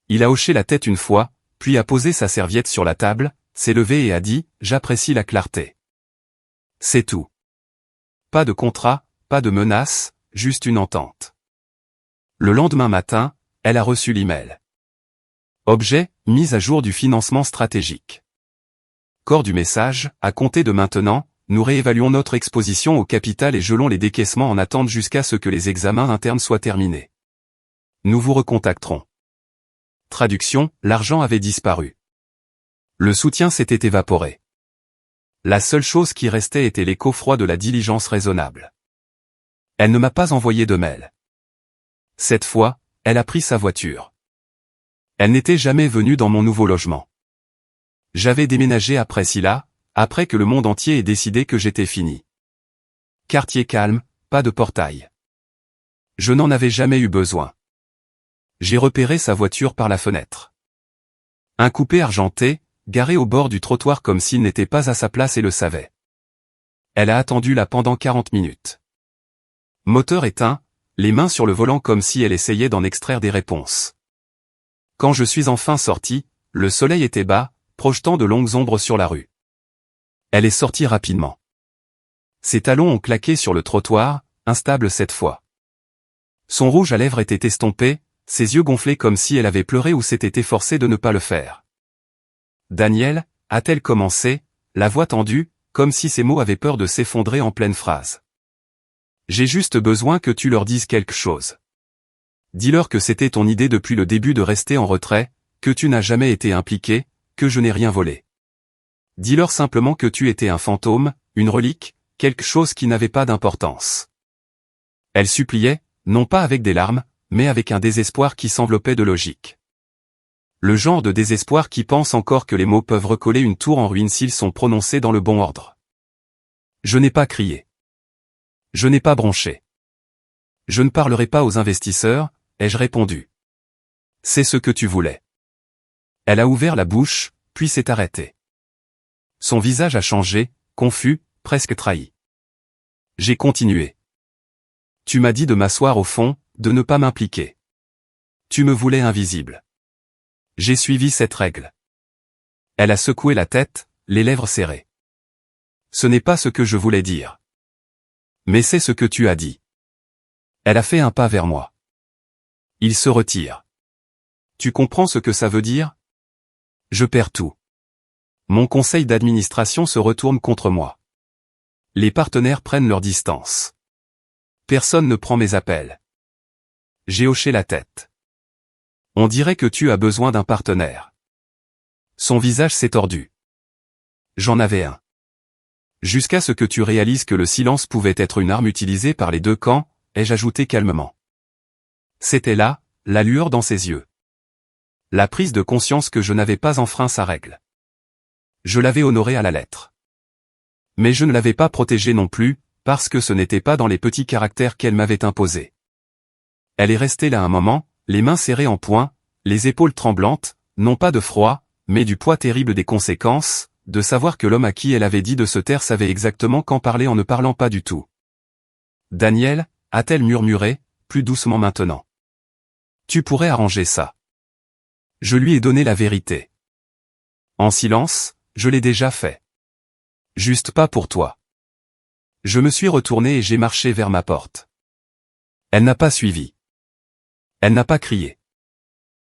Il a hoché la tête une fois, puis a posé sa serviette sur la table, s'est levé et a dit « J'apprécie la clarté ». C'est tout. Pas de contrat, pas de menace, juste une entente. Le lendemain matin, elle a reçu l'email. Objet, mise à jour du financement stratégique. Corps du message, à compter de maintenant, nous réévaluons notre exposition au capital et gelons les décaissements en attente jusqu'à ce que les examens internes soient terminés. Nous vous recontacterons. Traduction, l'argent avait disparu. Le soutien s'était évaporé. La seule chose qui restait était l'écho froid de la diligence raisonnable. Elle ne m'a pas envoyé de mail. Cette fois, elle a pris sa voiture. Elle n'était jamais venue dans mon nouveau logement. J'avais déménagé après Scylla, après que le monde entier ait décidé que j'étais fini. Quartier calme, pas de portail. Je n'en avais jamais eu besoin. J'ai repéré sa voiture par la fenêtre. Un coupé argenté, garé au bord du trottoir comme s'il n'était pas à sa place et le savait. Elle a attendu là pendant 40 minutes. Moteur éteint, les mains sur le volant comme si elle essayait d'en extraire des réponses. Quand je suis enfin sorti, le soleil était bas, projetant de longues ombres sur la rue. Elle est sortie rapidement. Ses talons ont claqué sur le trottoir, instable cette fois. Son rouge à lèvres était estompé, ses yeux gonflés comme si elle avait pleuré ou s'était efforcée de ne pas le faire. Daniel, a-t-elle commencé, la voix tendue, comme si ses mots avaient peur de s'effondrer en pleine phrase. J'ai juste besoin que tu leur dises quelque chose. Dis-leur que c'était ton idée depuis le début de rester en retrait, que tu n'as jamais été impliqué, que je n'ai rien volé. Dis-leur simplement que tu étais un fantôme, une relique, quelque chose qui n'avait pas d'importance. Elle suppliait, non pas avec des larmes, mais avec un désespoir qui s'enveloppait de logique. Le genre de désespoir qui pense encore que les mots peuvent recoller une tour en ruine s'ils sont prononcés dans le bon ordre. Je n'ai pas crié. Je n'ai pas bronché. Je ne parlerai pas aux investisseurs, ai-je répondu. C'est ce que tu voulais. Elle a ouvert la bouche, puis s'est arrêtée. Son visage a changé, confus, presque trahi. J'ai continué. Tu m'as dit de m'asseoir au fond, de ne pas m'impliquer. Tu me voulais invisible. J'ai suivi cette règle. Elle a secoué la tête, les lèvres serrées. Ce n'est pas ce que je voulais dire. Mais c'est ce que tu as dit. Elle a fait un pas vers moi. Il se retire. Tu comprends ce que ça veut dire? Je perds tout. Mon conseil d'administration se retourne contre moi. Les partenaires prennent leur distance. Personne ne prend mes appels. J'ai hoché la tête. On dirait que tu as besoin d'un partenaire. Son visage s'est tordu. J'en avais un. Jusqu'à ce que tu réalises que le silence pouvait être une arme utilisée par les deux camps, ai-je ajouté calmement. C'était là, la lueur dans ses yeux. La prise de conscience que je n'avais pas enfreint sa règle. Je l'avais honorée à la lettre. Mais je ne l'avais pas protégée non plus, parce que ce n'était pas dans les petits caractères qu'elle m'avait imposés. Elle est restée là un moment, les mains serrées en poing, les épaules tremblantes, non pas de froid, mais du poids terrible des conséquences, de savoir que l'homme à qui elle avait dit de se taire savait exactement quand parler en ne parlant pas du tout. Daniel, a-t-elle murmuré, plus doucement maintenant. Tu pourrais arranger ça. Je lui ai donné la vérité. En silence, je l'ai déjà fait. Juste pas pour toi. Je me suis retourné et j'ai marché vers ma porte. Elle n'a pas suivi. Elle n'a pas crié.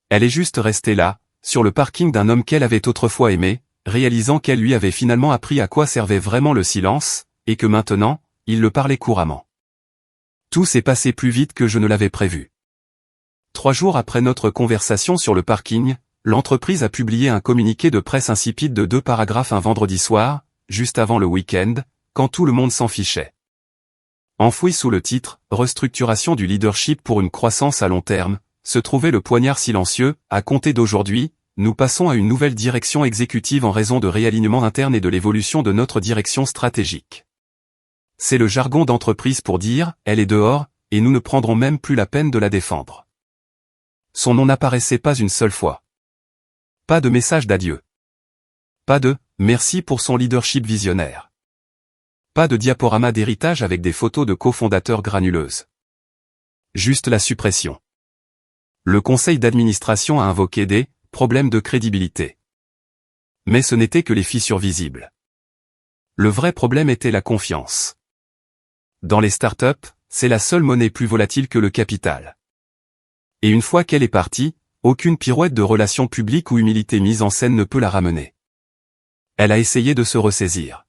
Elle est juste restée là, sur le parking d'un homme qu'elle avait autrefois aimé, réalisant qu'elle lui avait finalement appris à quoi servait vraiment le silence, et que maintenant, il le parlait couramment. Tout s'est passé plus vite que je ne l'avais prévu. 3 jours après notre conversation sur le parking, l'entreprise a publié un communiqué de presse insipide de 2 paragraphes un vendredi soir, juste avant le week-end, quand tout le monde s'en fichait. Enfoui sous le titre « Restructuration du leadership pour une croissance à long terme », se trouvait le poignard silencieux. À compter d'aujourd'hui, nous passons à une nouvelle direction exécutive en raison de réalignement interne et de l'évolution de notre direction stratégique. C'est le jargon d'entreprise pour dire « elle est dehors » et nous ne prendrons même plus la peine de la défendre. Son nom n'apparaissait pas une seule fois. Pas de message d'adieu. Pas de « merci pour son leadership visionnaire ». Pas de diaporama d'héritage avec des photos de cofondateurs granuleuses. Juste la suppression. Le conseil d'administration a invoqué des « problèmes de crédibilité ». Mais ce n'était que les fissures visibles. Le vrai problème était la confiance. Dans les startups, c'est la seule monnaie plus volatile que le capital. Et une fois qu'elle est partie, aucune pirouette de relations publiques ou humilité mise en scène ne peut la ramener. Elle a essayé de se ressaisir.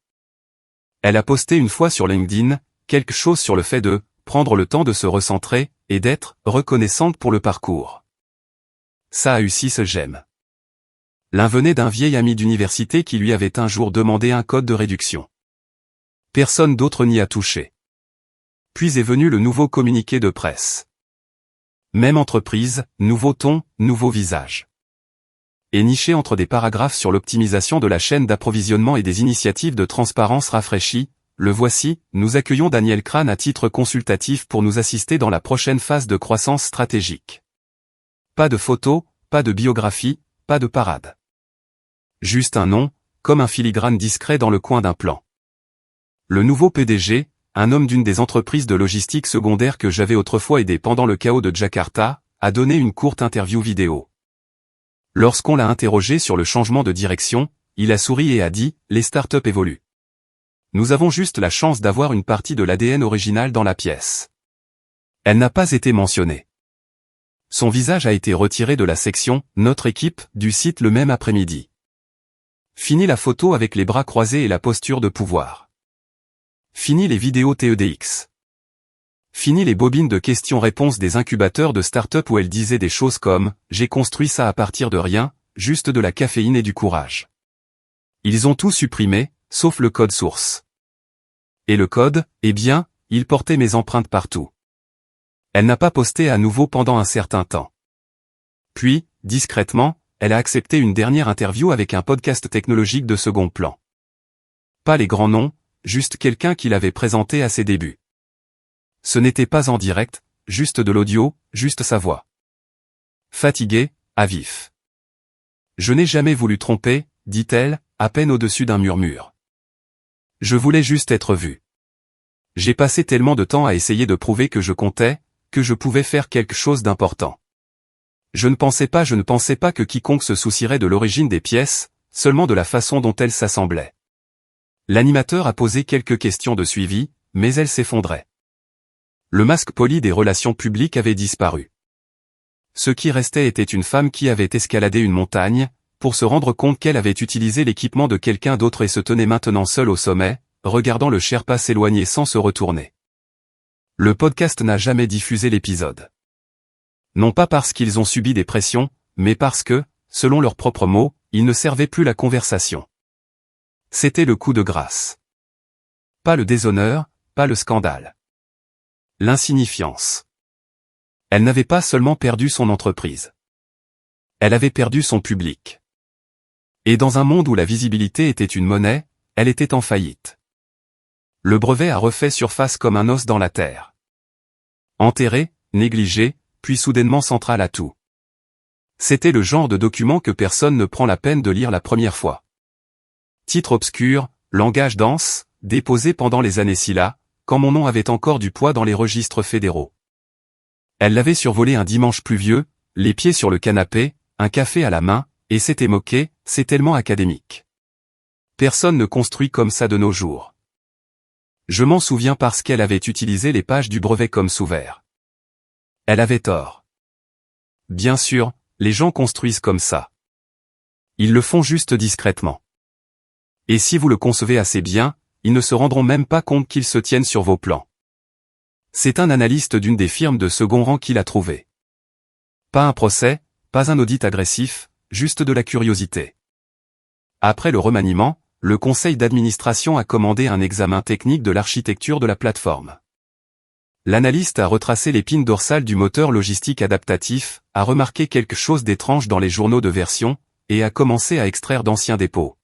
Elle a posté une fois sur LinkedIn, quelque chose sur le fait de prendre le temps de se recentrer et d'être reconnaissante pour le parcours. Ça a eu 6 j'aime. L'un venait d'un vieil ami d'université qui lui avait un jour demandé un code de réduction. Personne d'autre n'y a touché. Puis est venu le nouveau communiqué de presse. Même entreprise, nouveau ton, nouveau visage. Et niché entre des paragraphes sur l'optimisation de la chaîne d'approvisionnement et des initiatives de transparence rafraîchies, le voici, nous accueillons Daniel Crane à titre consultatif pour nous assister dans la prochaine phase de croissance stratégique. Pas de photos, pas de biographie, pas de parade. Juste un nom, comme un filigrane discret dans le coin d'un plan. Le nouveau PDG, un homme d'une des entreprises de logistique secondaire que j'avais autrefois aidé pendant le chaos de Jakarta, a donné une courte interview vidéo. Lorsqu'on l'a interrogé sur le changement de direction, il a souri et a dit « Les startups évoluent. Nous avons juste la chance d'avoir une partie de l'ADN original dans la pièce. » Elle n'a pas été mentionnée. Son visage a été retiré de la section « Notre équipe » du site le même après-midi. Fini la photo avec les bras croisés et la posture de pouvoir. Fini les vidéos TEDx. Fini les bobines de questions-réponses des incubateurs de start-up où elle disait des choses comme « J'ai construit ça à partir de rien, juste de la caféine et du courage. » Ils ont tout supprimé, sauf le code source. Et le code, eh bien, il portait mes empreintes partout. Elle n'a pas posté à nouveau pendant un certain temps. Puis, discrètement, elle a accepté une dernière interview avec un podcast technologique de second plan. Pas les grands noms, juste quelqu'un qui l'avait présenté à ses débuts. Ce n'était pas en direct, juste de l'audio, juste sa voix. Fatiguée, à vif. Je n'ai jamais voulu tromper, dit-elle, à peine au-dessus d'un murmure. Je voulais juste être vue. J'ai passé tellement de temps à essayer de prouver que je comptais, que je pouvais faire quelque chose d'important. Je ne pensais pas que quiconque se soucierait de l'origine des pièces, seulement de la façon dont elles s'assemblaient. L'animateur a posé quelques questions de suivi, mais elles s'effondraient. Le masque poli des relations publiques avait disparu. Ce qui restait était une femme qui avait escaladé une montagne, pour se rendre compte qu'elle avait utilisé l'équipement de quelqu'un d'autre et se tenait maintenant seule au sommet, regardant le Sherpa s'éloigner sans se retourner. Le podcast n'a jamais diffusé l'épisode. Non pas parce qu'ils ont subi des pressions, mais parce que, selon leurs propres mots, ils ne servaient plus la conversation. C'était le coup de grâce. Pas le déshonneur, pas le scandale. L'insignifiance. Elle n'avait pas seulement perdu son entreprise. Elle avait perdu son public. Et dans un monde où la visibilité était une monnaie, elle était en faillite. Le brevet a refait surface comme un os dans la terre. Enterré, négligé, puis soudainement central à tout. C'était le genre de document que personne ne prend la peine de lire la première fois. Titre obscur, langage dense, déposé pendant les années Silla, quand mon nom avait encore du poids dans les registres fédéraux. Elle l'avait survolé un dimanche pluvieux, les pieds sur le canapé, un café à la main, et s'était moqué, c'est tellement académique. Personne ne construit comme ça de nos jours. Je m'en souviens parce qu'elle avait utilisé les pages du brevet comme sous-vert. Elle avait tort. Bien sûr, les gens construisent comme ça. Ils le font juste discrètement. Et si vous le concevez assez bien, ils ne se rendront même pas compte qu'ils se tiennent sur vos plans. C'est un analyste d'une des firmes de second rang qui l'a trouvé. Pas un procès, pas un audit agressif, juste de la curiosité. Après le remaniement, le conseil d'administration a commandé un examen technique de l'architecture de la plateforme. L'analyste a retracé l'épine dorsale du moteur logistique adaptatif, a remarqué quelque chose d'étrange dans les journaux de version, et a commencé à extraire d'anciens dépôts.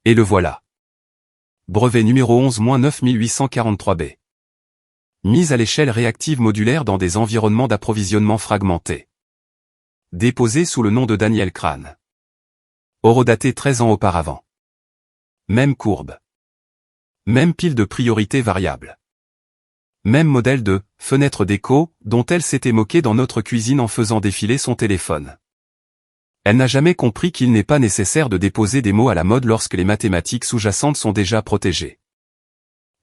Et le voilà. Brevet numéro 11-9843B. Mise à l'échelle réactive modulaire dans des environnements d'approvisionnement fragmentés. Déposé sous le nom de Daniel Crane. Horodaté 13 ans auparavant. Même courbe. Même pile de priorités variables. Même modèle de « fenêtre d'écho » dont elle s'était moquée dans notre cuisine en faisant défiler son téléphone. Elle n'a jamais compris qu'il n'est pas nécessaire de déposer des mots à la mode lorsque les mathématiques sous-jacentes sont déjà protégées.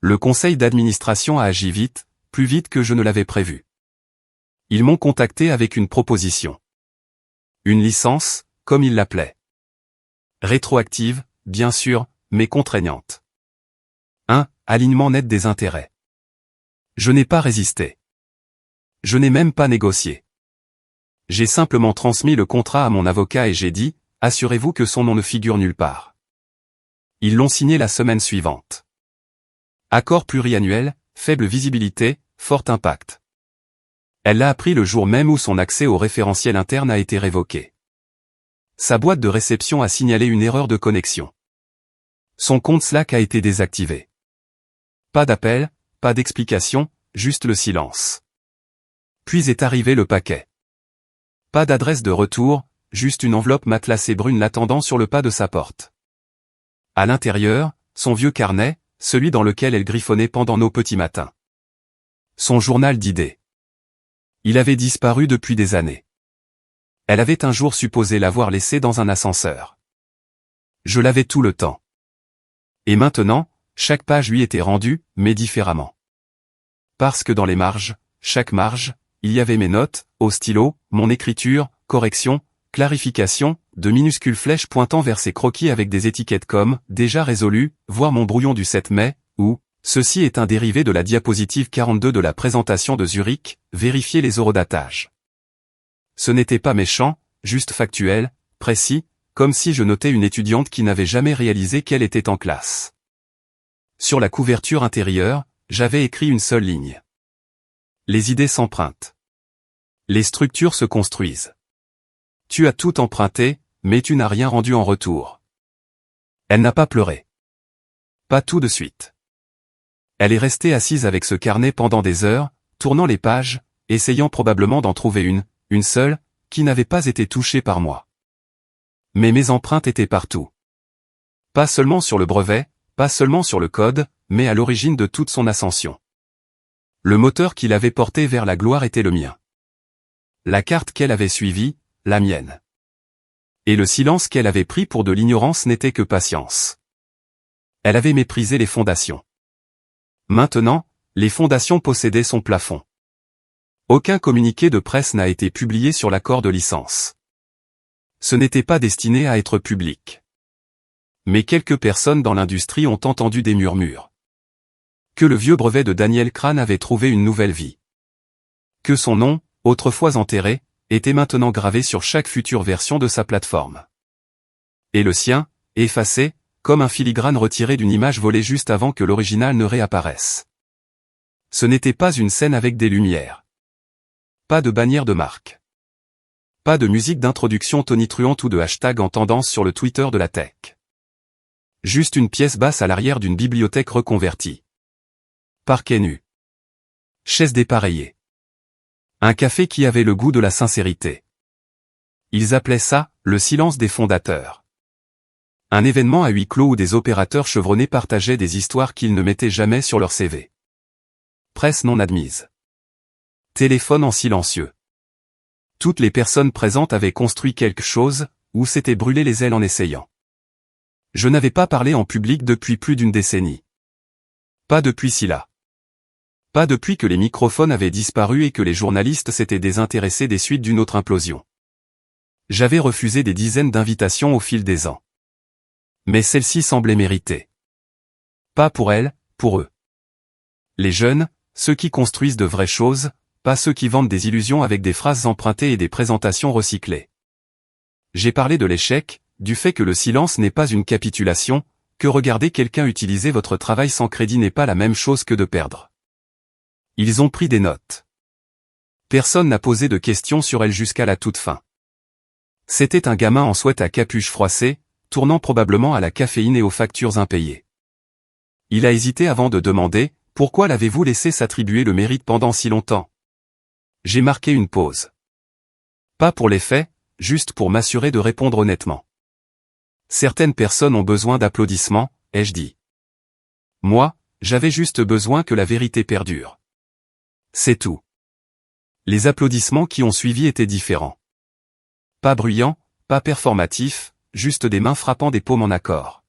Le conseil d'administration a agi vite, plus vite que je ne l'avais prévu. Ils m'ont contacté avec une proposition. Une licence, comme ils l'appelaient. Rétroactive, bien sûr, mais contraignante. Un alignement net des intérêts. Je n'ai pas résisté. Je n'ai même pas négocié. J'ai simplement transmis le contrat à mon avocat et j'ai dit, assurez-vous que son nom ne figure nulle part. Ils l'ont signé la semaine suivante. Accord pluriannuel, faible visibilité, fort impact. Elle l'a appris le jour même où son accès au référentiel interne a été révoqué. Sa boîte de réception a signalé une erreur de connexion. Son compte Slack a été désactivé. Pas d'appel, pas d'explication, juste le silence. Puis est arrivé le paquet. Pas d'adresse de retour, juste une enveloppe matelassée brune l'attendant sur le pas de sa porte. À l'intérieur, son vieux carnet, celui dans lequel elle griffonnait pendant nos petits matins. Son journal d'idées. Il avait disparu depuis des années. Elle avait un jour supposé l'avoir laissé dans un ascenseur. Je l'avais tout le temps. Et maintenant, chaque page lui était rendue, mais différemment. Parce que dans les marges, chaque marge, il y avait mes notes, au stylo, mon écriture, correction, clarification, de minuscules flèches pointant vers ses croquis avec des étiquettes comme « déjà résolu », voire mon brouillon du 7 mai, ou « ceci est un dérivé de la diapositive 42 de la présentation de Zurich, vérifiez les horodatages ». Ce n'était pas méchant, juste factuel, précis, comme si je notais une étudiante qui n'avait jamais réalisé qu'elle était en classe. Sur la couverture intérieure, j'avais écrit une seule ligne. Les idées s'empruntent. Les structures se construisent. Tu as tout emprunté, mais tu n'as rien rendu en retour. Elle n'a pas pleuré. Pas tout de suite. Elle est restée assise avec ce carnet pendant des heures, tournant les pages, essayant probablement d'en trouver une seule, qui n'avait pas été touchée par moi. Mais mes empreintes étaient partout. Pas seulement sur le brevet, pas seulement sur le code, mais à l'origine de toute son ascension. Le moteur qui l'avait porté vers la gloire était le mien. La carte qu'elle avait suivie, la mienne. Et le silence qu'elle avait pris pour de l'ignorance n'était que patience. Elle avait méprisé les fondations. Maintenant, les fondations possédaient son plafond. Aucun communiqué de presse n'a été publié sur l'accord de licence. Ce n'était pas destiné à être public. Mais quelques personnes dans l'industrie ont entendu des murmures. Que le vieux brevet de Daniel Crane avait trouvé une nouvelle vie. Que son nom, autrefois enterré, était maintenant gravé sur chaque future version de sa plateforme. Et le sien, effacé, comme un filigrane retiré d'une image volée juste avant que l'original ne réapparaisse. Ce n'était pas une scène avec des lumières. Pas de bannière de marque. Pas de musique d'introduction tonitruante ou de hashtag en tendance sur le Twitter de la tech. Juste une pièce basse à l'arrière d'une bibliothèque reconvertie. Parquet nu. Chaise dépareillée. Un café qui avait le goût de la sincérité. Ils appelaient ça, le silence des fondateurs. Un événement à huis clos où des opérateurs chevronnés partageaient des histoires qu'ils ne mettaient jamais sur leur CV. Presse non admise. Téléphone en silencieux. Toutes les personnes présentes avaient construit quelque chose, ou s'étaient brûlé les ailes en essayant. Je n'avais pas parlé en public depuis plus d'une décennie. Pas depuis Scylla. Pas depuis que les microphones avaient disparu et que les journalistes s'étaient désintéressés des suites d'une autre implosion. J'avais refusé des dizaines d'invitations au fil des ans. Mais celle-ci semblait méritée. Pas pour elles, pour eux. Les jeunes, ceux qui construisent de vraies choses, pas ceux qui vendent des illusions avec des phrases empruntées et des présentations recyclées. J'ai parlé de l'échec, du fait que le silence n'est pas une capitulation, que regarder quelqu'un utiliser votre travail sans crédit n'est pas la même chose que de perdre. Ils ont pris des notes. Personne n'a posé de questions sur elle jusqu'à la toute fin. C'était un gamin en sweat à capuche froissée, tournant probablement à la caféine et aux factures impayées. Il a hésité avant de demander « Pourquoi l'avez-vous laissé s'attribuer le mérite pendant si longtemps ?» J'ai marqué une pause. Pas pour les faits, juste pour m'assurer de répondre honnêtement. Certaines personnes ont besoin d'applaudissements, ai-je dit. Moi, j'avais juste besoin que la vérité perdure. C'est tout. Les applaudissements qui ont suivi étaient différents. Pas bruyants, pas performatifs, juste des mains frappant des paumes en accord.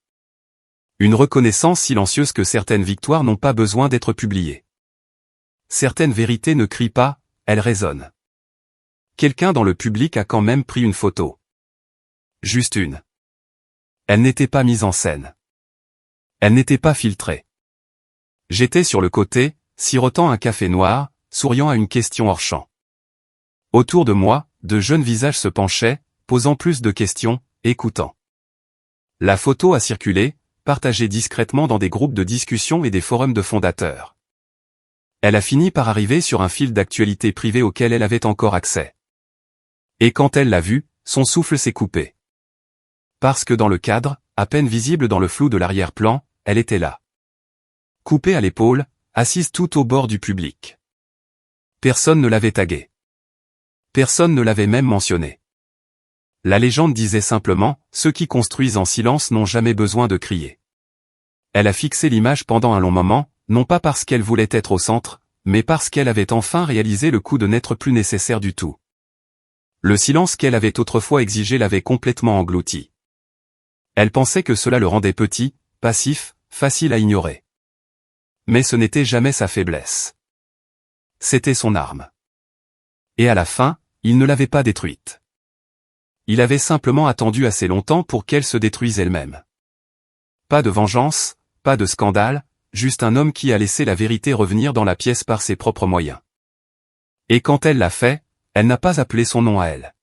Une reconnaissance silencieuse que certaines victoires n'ont pas besoin d'être publiées. Certaines vérités ne crient pas, elles résonnent. Quelqu'un dans le public a quand même pris une photo. Juste une. Elle n'était pas mise en scène. Elle n'était pas filtrée. J'étais sur le côté, sirotant un café noir, souriant à une question hors champ. Autour de moi, de jeunes visages se penchaient, posant plus de questions, écoutant. La photo a circulé, partagée discrètement dans des groupes de discussion et des forums de fondateurs. Elle a fini par arriver sur un fil d'actualité privée auquel elle avait encore accès. Et quand elle l'a vue, son souffle s'est coupé. Parce que dans le cadre, à peine visible dans le flou de l'arrière-plan, elle était là. Coupée à l'épaule, assise tout au bord du public. Personne ne l'avait taguée. Personne ne l'avait même mentionné. La légende disait simplement, ceux qui construisent en silence n'ont jamais besoin de crier. Elle a fixé l'image pendant un long moment, non pas parce qu'elle voulait être au centre, mais parce qu'elle avait enfin réalisé le coup de n'être plus nécessaire du tout. Le silence qu'elle avait autrefois exigé l'avait complètement englouti. Elle pensait que cela le rendait petit, passif, facile à ignorer. Mais ce n'était jamais sa faiblesse. C'était son arme. Et à la fin, il ne l'avait pas détruite. Il avait simplement attendu assez longtemps pour qu'elle se détruise elle-même. Pas de vengeance, pas de scandale, juste un homme qui a laissé la vérité revenir dans la pièce par ses propres moyens. Et quand elle l'a fait, elle n'a pas appelé son nom à elle.